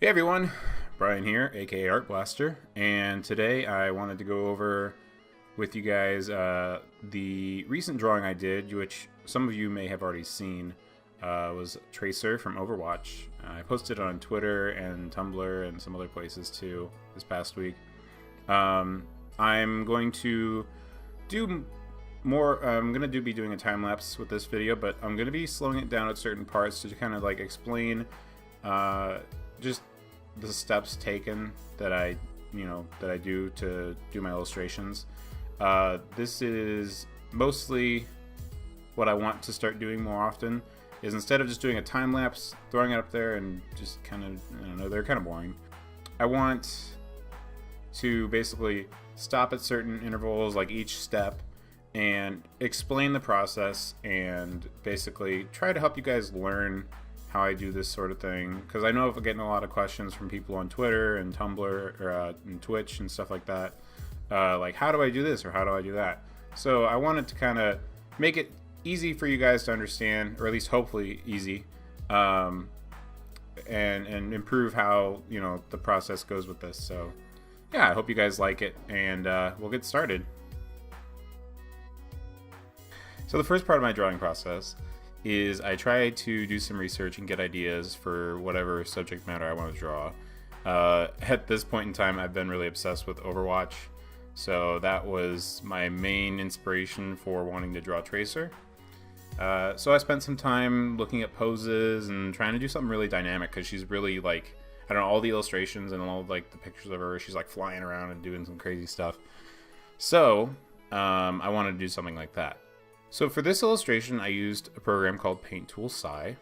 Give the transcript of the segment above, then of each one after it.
Hey everyone, Brian here, aka Art Blaster, and today I wanted to go over with you guys the recent drawing I did, which some of you may have already seen. Was Tracer from Overwatch. I posted it on Twitter and Tumblr and some other places too this past week. I'm going to do more. I'm going to be doing a time lapse with this video, but I'm going to be slowing it down at certain parts to kind of like explain just the steps taken that I do to do my illustrations. This is mostly what I want to start doing more often, is instead of just doing a time lapse, throwing it up there and just kind of, I don't know, they're kind of boring. I want to basically stop at certain intervals, like each step, and explain the process and basically try to help you guys learn how I do this sort of thing, because I know I'm getting a lot of questions from people on Twitter and Tumblr or and Twitch and stuff like that, like how do I do this or how do I do that. So I wanted to kind of make it easy for you guys to understand, or at least hopefully easy, and improve how the process goes with this. So yeah, I hope you guys like it, and we'll get started. So the first part of my drawing process is I try to do some research and get ideas for whatever subject matter I want to draw. At this point in time, I've been really obsessed with Overwatch, so that was my main inspiration for wanting to draw Tracer. So I spent some time looking at poses and trying to do something really dynamic, because she's really, like, I don't know, all the illustrations and all like the pictures of her, she's like flying around and doing some crazy stuff. So I wanted to do something like that. So for this illustration, I used a program called Paint Tool Sci.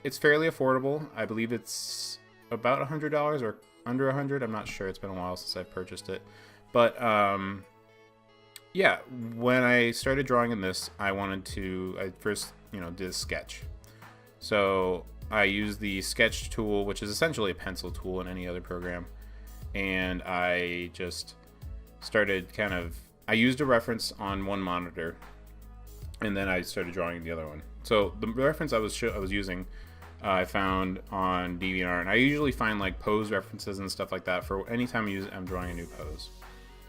It's fairly affordable. I believe it's about $100 or under $100. I'm not sure. It's been a while since I've purchased it. But yeah, when I started drawing in this, I first did a sketch. So I used the sketch tool, which is essentially a pencil tool in any other program, and I just started I used a reference on one monitor, and then I started drawing the other one. So the reference I was using, I found on DeviantArt, and I usually find like pose references and stuff like that for anytime I'm drawing a new pose,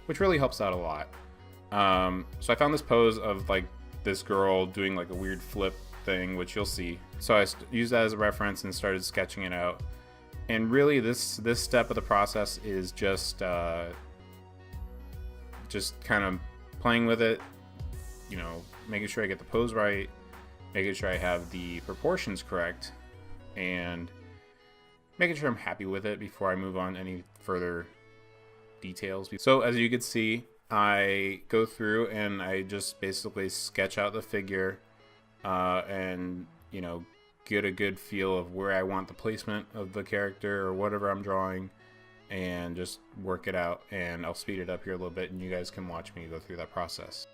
which really helps out a lot. So I found this pose of like this girl doing like a weird flip thing, which you'll see. So I used that as a reference and started sketching it out. And really, this step of the process is just kind of playing with it, making sure I get the pose right, making sure I have the proportions correct, and making sure I'm happy with it before I move on to any further details. So as you can see, I go through and I just basically sketch out the figure, and get a good feel of where I want the placement of the character or whatever I'm drawing, and just work it out. And I'll speed it up here a little bit and you guys can watch me go through that process.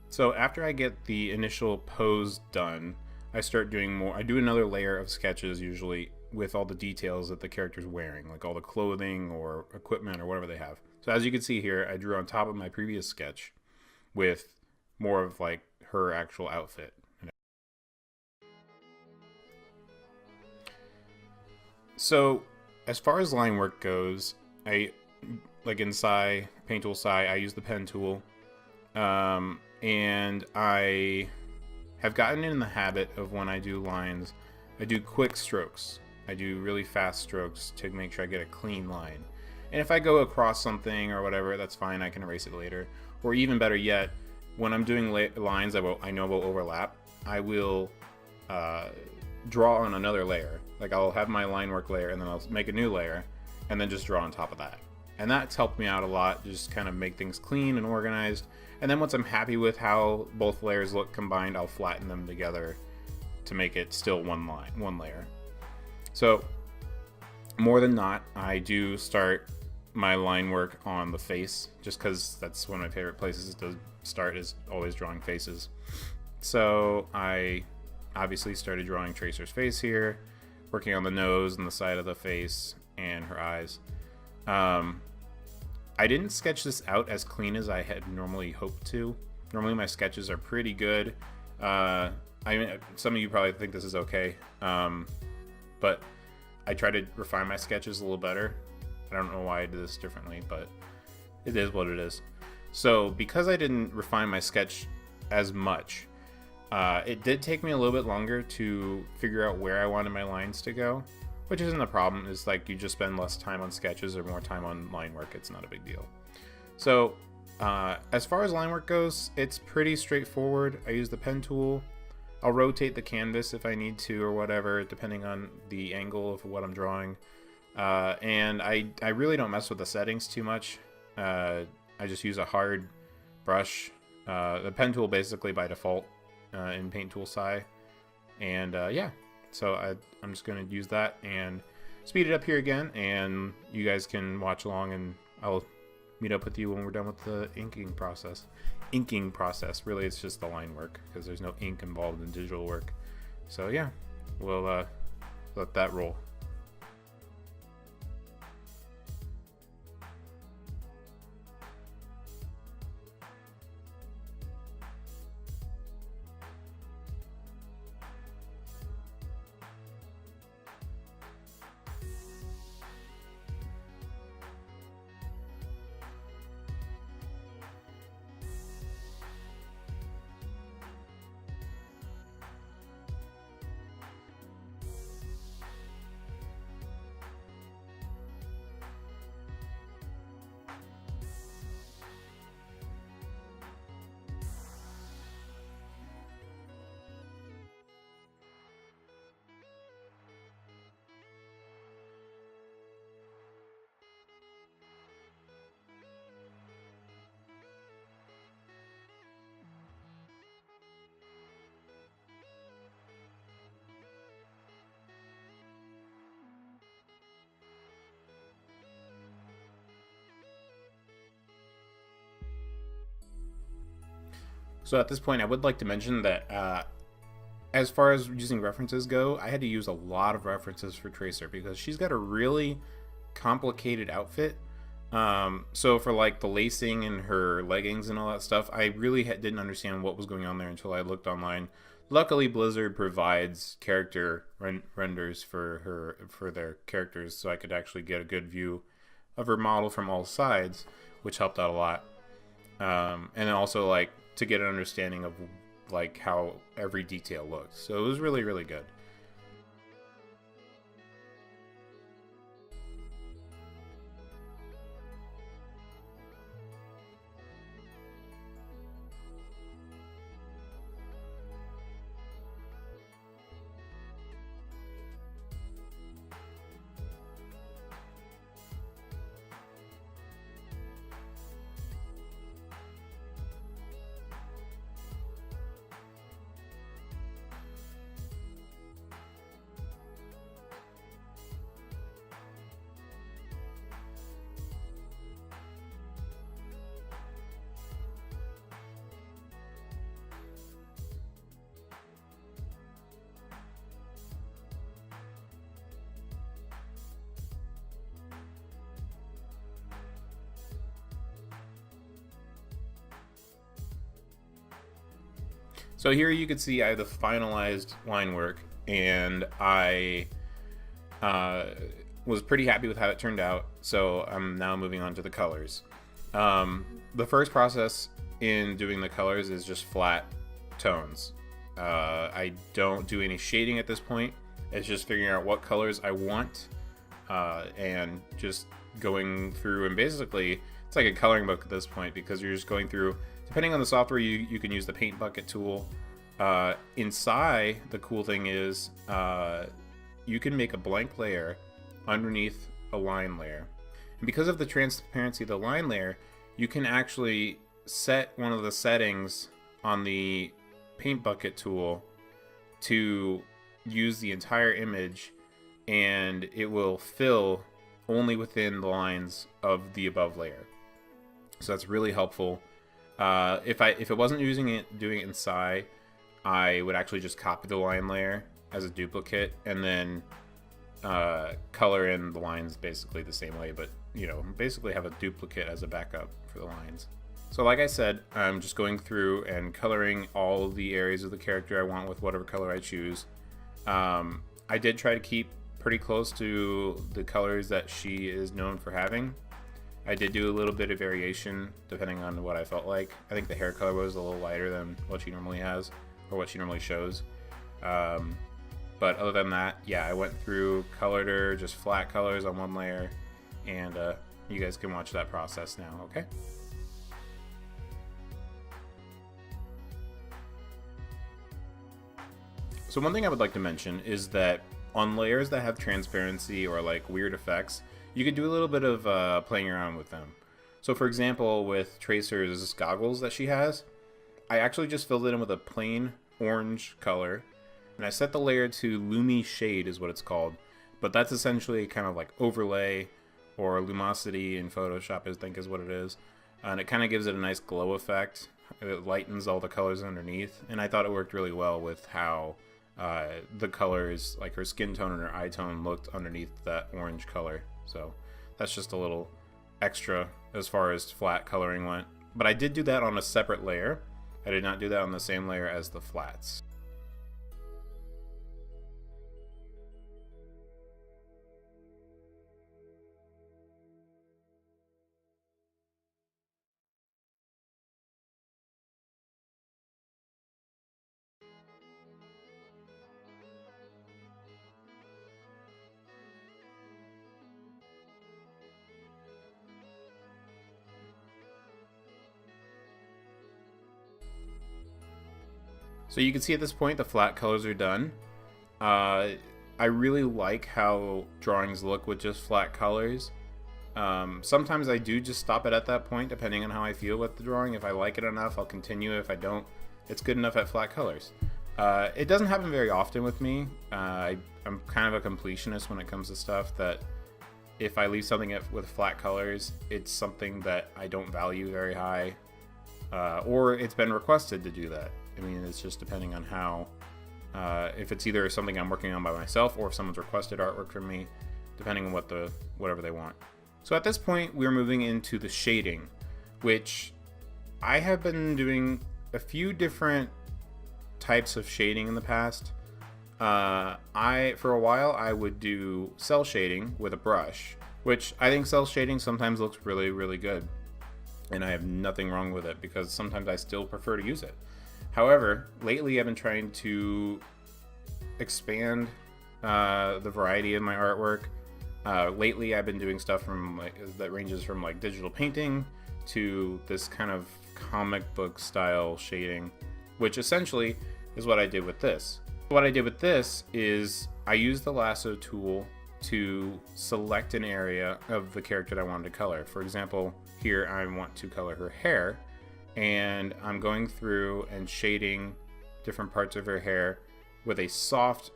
So after I get the initial pose done, I start doing more. I do another layer of sketches, usually with all the details that the character's wearing, like all the clothing or equipment or whatever they have. So as you can see here, I drew on top of my previous sketch with more of like her actual outfit. So as far as line work goes, I like in Paint Tool Sci, I use the pen tool, and I have gotten in the habit of, when I do lines, I do quick strokes. I do really fast strokes to make sure I get a clean line. And if I go across something or whatever, that's fine, I can erase it later. Or even better yet, when I'm doing lines I know will overlap, I will draw on another layer. Like I'll have my line work layer, and then I'll make a new layer, and then just draw on top of that. And that's helped me out a lot, just kind of make things clean and organized. And then once I'm happy with how both layers look combined, I'll flatten them together to make it still one layer. So more than not, I do start my line work on the face, just because that's one of my favorite places to start, is always drawing faces. So I obviously started drawing Tracer's face here, working on the nose and the side of the face and her eyes. I didn't sketch this out as clean as I had normally hoped to. Normally my sketches are pretty good. I mean, some of you probably think this is okay, but I try to refine my sketches a little better. I don't know why I did this differently, but it is what it is. So because I didn't refine my sketch as much, it did take me a little bit longer to figure out where I wanted my lines to go, which isn't a problem. It's like you just spend less time on sketches or more time on line work. It's not a big deal. So as far as line work goes, it's pretty straightforward. I use the pen tool. I'll rotate the canvas if I need to or whatever, depending on the angle of what I'm drawing. And I really don't mess with the settings too much. I just use a hard brush. The pen tool basically by default in Paint Tool SI. And yeah, so I'm just going to use that and speed it up here again. And you guys can watch along, and I'll meet up with you when we're done with the inking process. Really, it's just the line work because there's no ink involved in digital work. So yeah, we'll let that roll. So at this point, I would like to mention that as far as using references go, I had to use a lot of references for Tracer because she's got a really complicated outfit. So for like the lacing and her leggings and all that stuff, I really didn't understand what was going on there until I looked online. Luckily, Blizzard provides character renders for their characters, so I could actually get a good view of her model from all sides, which helped out a lot. And then also like to get an understanding of like how every detail looked. So it was really, really good. So here you can see I have the finalized line work, and I was pretty happy with how it turned out. So I'm now moving on to the colors. The first process in doing the colors is just flat tones. I don't do any shading at this point. It's just figuring out what colors I want and just going through, and basically it's like a coloring book at this point because you're just going through. Depending on the software, you can use the paint bucket tool. Inside, the cool thing is you can make a blank layer underneath a line layer. And because of the transparency of the line layer, you can actually set one of the settings on the paint bucket tool to use the entire image, and it will fill only within the lines of the above layer. So that's really helpful. If it wasn't doing it inside, I would actually just copy the line layer as a duplicate and then color in the lines basically the same way, but you know, basically have a duplicate as a backup for the lines. So like I said, I'm just going through and coloring all of the areas of the character I want with whatever color I choose. I did try to keep pretty close to the colors that she is known for having. I did do a little bit of variation depending on what I felt like. I think the hair color was a little lighter than what she normally has, or what she normally shows. But other than that, yeah, I went through, colored her, just flat colors on one layer, and you guys can watch that process now, okay? So one thing I would like to mention is that on layers that have transparency or like weird effects, you could do a little bit of playing around with them. So for example, with Tracer's goggles that she has, I actually just filled it in with a plain orange color, and I set the layer to Lumi Shade is what it's called, but that's essentially kind of like overlay or lumosity in Photoshop, I think is what it is, and it kind of gives it a nice glow effect. It lightens all the colors underneath, and I thought it worked really well with how the colors, like her skin tone and her eye tone, looked underneath that orange color. So that's just a little extra as far as flat coloring went. But I did do that on a separate layer. I did not do that on the same layer as the flats. So you can see at this point the flat colors are done. I really like how drawings look with just flat colors. Sometimes I do just stop it at that point depending on how I feel with the drawing. If I like it enough, I'll continue. If I don't, it's good enough at flat colors. It doesn't happen very often with me. I'm kind of a completionist when it comes to stuff, that if I leave something with flat colors, it's something that I don't value very high, or it's been requested to do that. I mean, it's just depending on how, if it's either something I'm working on by myself or if someone's requested artwork from me, depending on whatever they want. So at this point, we're moving into the shading, which I have been doing a few different types of shading in the past. For a while, I would do cell shading with a brush, which I think cell shading sometimes looks really, really good. And I have nothing wrong with it, because sometimes I still prefer to use it. However, lately I've been trying to expand the variety of my artwork. Lately I've been doing stuff that ranges from like digital painting to this kind of comic book style shading, which essentially is what I did with this. What I did with this is I used the lasso tool to select an area of the character that I wanted to color. For example, here I want to color her hair, and I'm going through and shading different parts of her hair with a soft,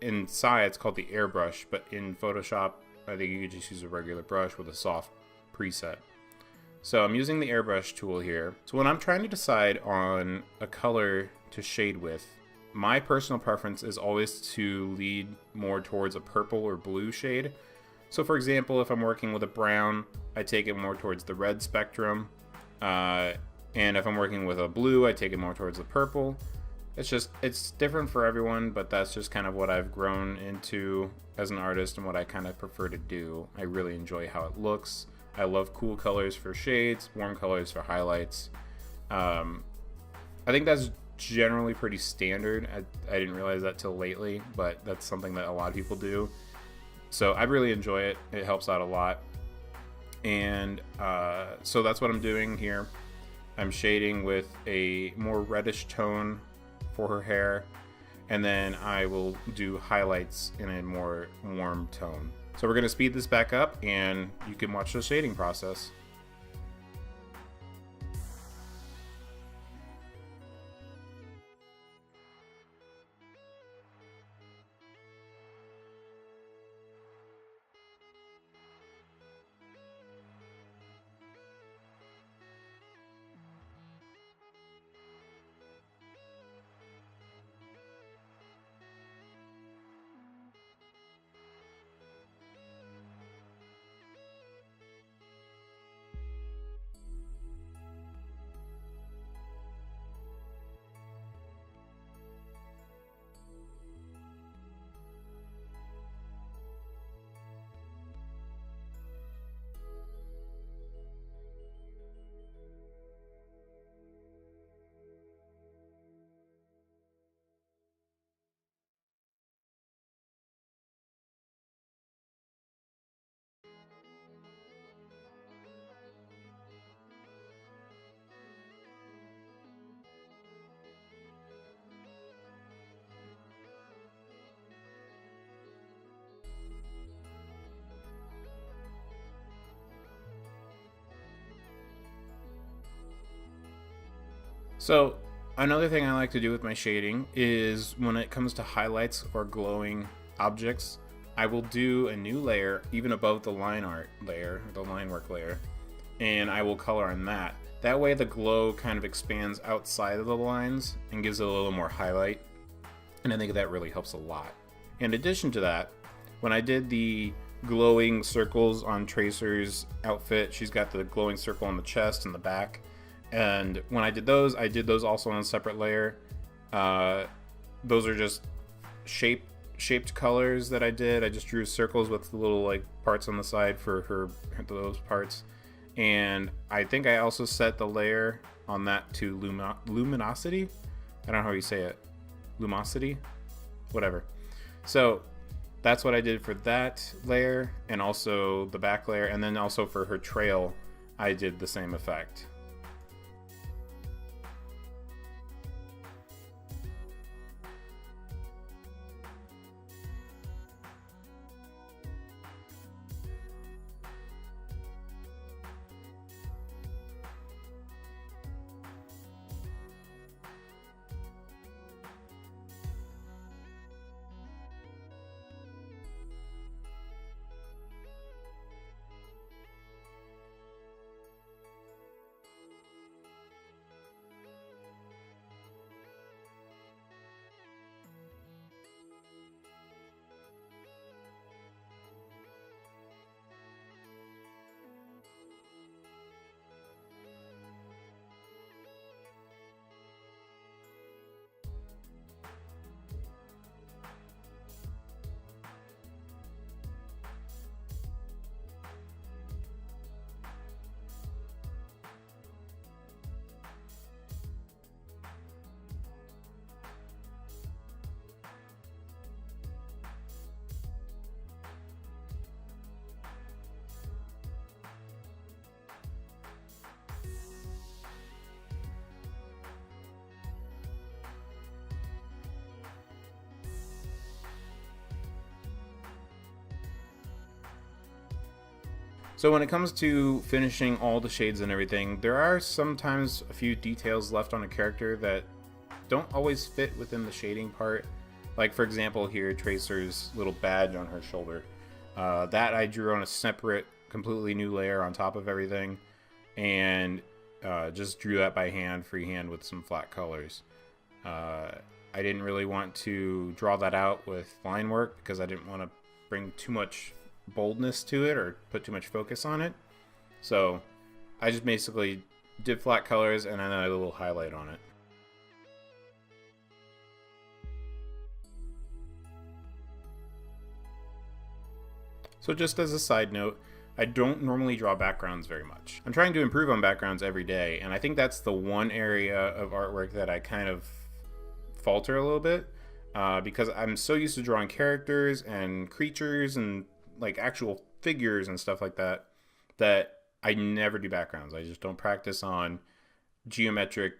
inside it's called the airbrush, but in Photoshop I think you could just use a regular brush with a soft preset. So I'm using the airbrush tool here. So when I'm trying to decide on a color to shade with, my personal preference is always to lead more towards a purple or blue shade. So for example, if I'm working with a brown, I take it more towards the red spectrum. And if I'm working with a blue, I take it more towards the purple. It's different for everyone, but that's just kind of what I've grown into as an artist and what I kind of prefer to do. I really enjoy how it looks. I love cool colors for shades, warm colors for highlights. I think that's generally pretty standard. I didn't realize that till lately, but that's something that a lot of people do. So I really enjoy it. It helps out a lot. And so that's what I'm doing here. I'm shading with a more reddish tone for her hair, and then I will do highlights in a more warm tone. So we're going to speed this back up and you can watch the shading process. So another thing I like to do with my shading is when it comes to highlights or glowing objects, I will do a new layer even above the line art layer, the line work layer, and I will color on that. That way the glow kind of expands outside of the lines and gives it a little more highlight, and I think that really helps a lot. In addition to that, when I did the glowing circles on Tracer's outfit, she's got the glowing circle on the chest and the back, and when I did those also on a separate layer. Those are just shaped colors that I did. I just drew circles with the little like parts on the side for those parts, and I think I also set the layer on that to luminosity. I don't know how you say it, lumosity, whatever. So that's what I did for that layer, and also the back layer, and then also for her trail I did the same effect. So when it comes to finishing all the shades and everything, there are sometimes a few details left on a character that don't always fit within the shading part. Like for example here, Tracer's little badge on her shoulder. That I drew on a separate, completely new layer on top of everything, and just drew that by hand, freehand with some flat colors. I didn't really want to draw that out with line work because I didn't want to bring too much boldness to it or put too much focus on it. So I just basically did flat colors and then a little highlight on it. So just as a side note, I don't normally draw backgrounds very much. I'm trying to improve on backgrounds every day, and I think that's the one area of artwork that I kind of falter a little bit, because I'm so used to drawing characters and creatures and like actual figures and stuff like that, that I never do backgrounds. I just don't practice on geometric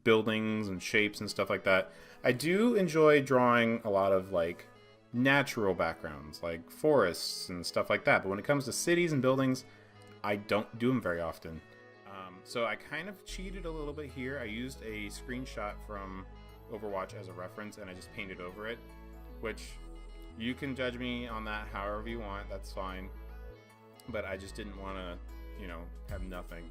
buildings and shapes and stuff like that. I do enjoy drawing a lot of like natural backgrounds like forests and stuff like that, but when it comes to cities and buildings, I don't do them very often. So I kind of cheated a little bit here. I used a screenshot from Overwatch as a reference and I just painted over it, which you can judge me on that however you want, that's fine, but I just didn't want to, you know, have nothing.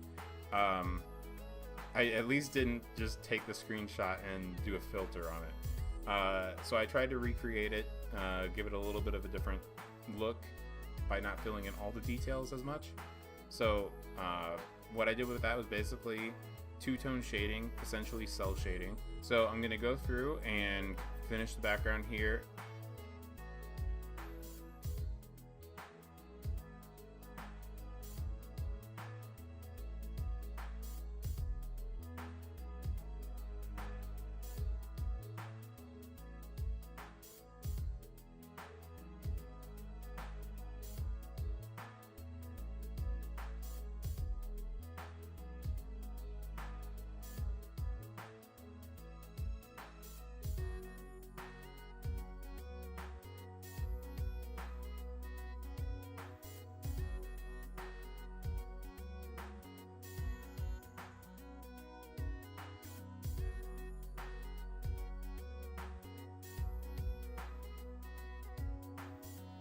I at least didn't just take the screenshot and do a filter on it. So I tried to recreate it, give it a little bit of a different look by not filling in all the details as much. So what I did with that was basically two-tone shading, essentially cell shading. So I'm going to go through and finish the background here.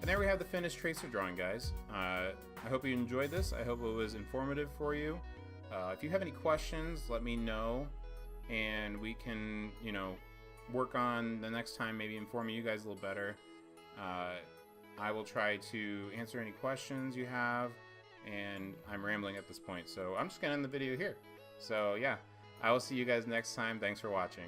And there we have the finished tracer drawing, guys. I hope you enjoyed this. I hope it was informative for you. If you have any questions, let me know, and we can, you know, work on the next time, maybe informing you guys a little better. I will try to answer any questions you have, and I'm rambling at this point, so I'm just gonna end the video here. So yeah, I will see you guys next time. Thanks for watching.